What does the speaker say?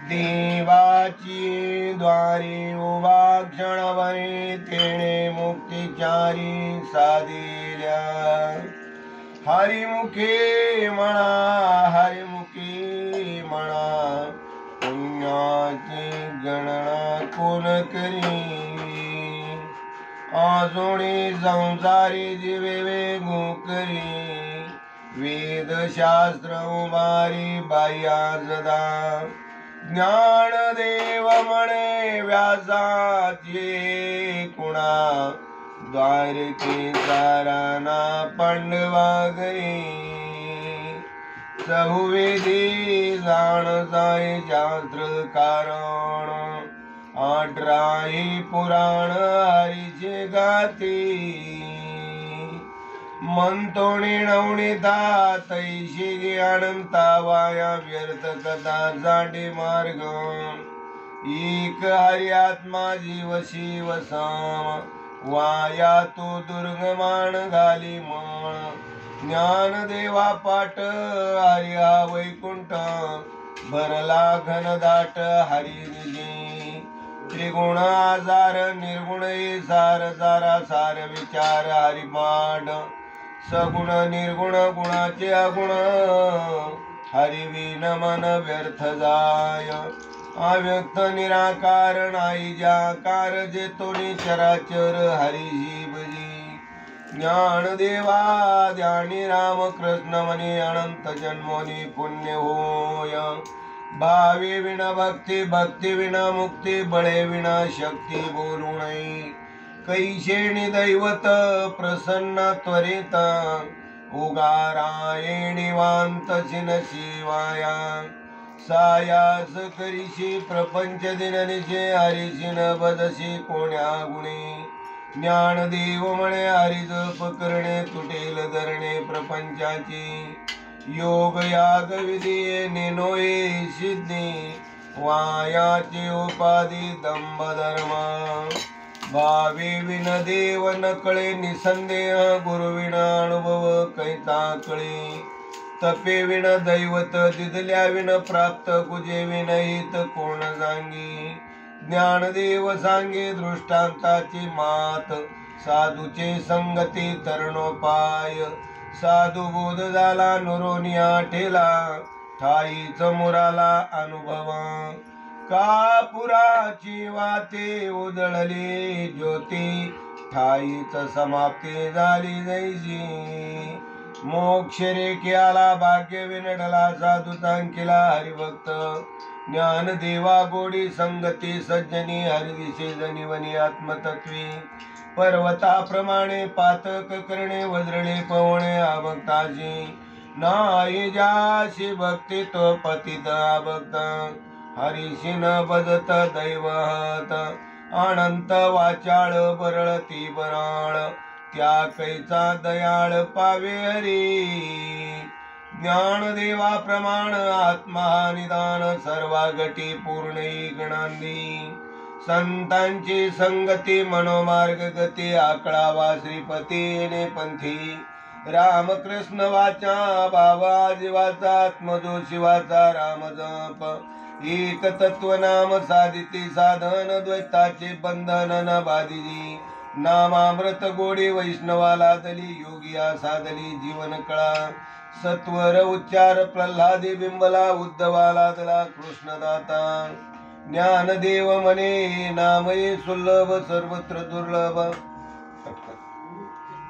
देवाची द्वारी उभा क्षणभरी तेणे मुक्तिचारी साधिल्या हरिमुखे म्हणा पुण्याची गणना कोण करी आजोणी संसारी जीवे वेगू करी वेदशास्त्र उभारी बाह्याजदा ज्ञानदेव म्हणे व्यासाचे कुणा द्वारके साराना पांडवागरी चहुवेदी जाण जाय शास्त्र कारण 18 पुराण हरीचे गाती मंतोणी नवणिता तैशी अनंता वाया व्यर्थ कथा जाडी मार्ग एक हरि आत्मा जीव शिव सम वाया तो दुर्गमान घाली मण ज्ञान देवा पाट हरि हा वैकुंठ भरला घनदाट हरी निजी त्रिगुण आजार निर्गुण सार सारा सार विचार हरिमाड सगुण निर्गुण गुणाचे अगुण हरिविन मन व्यर्थ जाय अव्यक्त निराकार नाही जाकार जेतोनी चराचर हरी जीवजी ज्ञान देवा ध्यानी राम कृष्ण मनी अनंत जन्मोनी पुण्य होय भावी विना भक्ती भक्ती विना मुक्ती बळे विना शक्ती बोलू नये कैशेणी दैवत प्रसन्न त्वरित उगारायणी वांत चिन शिवाया सायास करीशी प्रपंच दिननिशे हरिशिन बदशी कोण्या गुणी ज्ञानदेव म्हणे हरिजप करणे तुटेल धरणे प्रपंचाची योग याग विधी नेनोये सिद्धी वायाची उपाधी दंभ धर्म भावी विन देव न कळे निसंदेह गुरु विन अनुभव कैता कळे तपे विन दैवत दिदल्या विन प्राप्त कुजे विन हित कोण सांगी ज्ञानदेव सांगे दृष्टांताची मात साधूचे संगती तरणोपाय साधू बोध झाला नुरोनिया ठेला ठाईच मुराला अनुभव कापुराची वाते उजळली ज्योती ठाईच समाप्ती झाली जैसी मोक्ष रेख्याला भाग्य विनडला साधू चांकिला हरिभक्त ज्ञान देवा गोडी संगती सज्जनी हरिदिशे जनिवनी आत्मतत्वी पर्वताप्रमाणे पातक करणे वज्रळे पवणे अभक्ताची नाही जाशी भक्ती तो पतित अभक्त हरिशी न बदत दैवहत अनंत वाचाळ बरळती बराळ त्या कैचा दयाळ पावे हरी ज्ञानदेवा प्रमाण आत्मा निदान सर्वा गटी पूर्ण गणांनी संतांची संगती मनोमार्ग गती आकळावा श्रीपतीने पंथी रामकृष्ण वाचा बाबा जीवाचा आत्मजो शिवाचा राम जप एक तत्व नाम साधिती साधन द्वैताचे बंधन न बाधिजी नामामृत गोडी वैष्णवाला दली योगिया साधली जीवन कळा सत्वर उच्चार प्रल्हादी बिंबला उद्धवाला दला कृष्णदाता ज्ञानदेव मने नामये सुलभ सर्वत्र दुर्लभ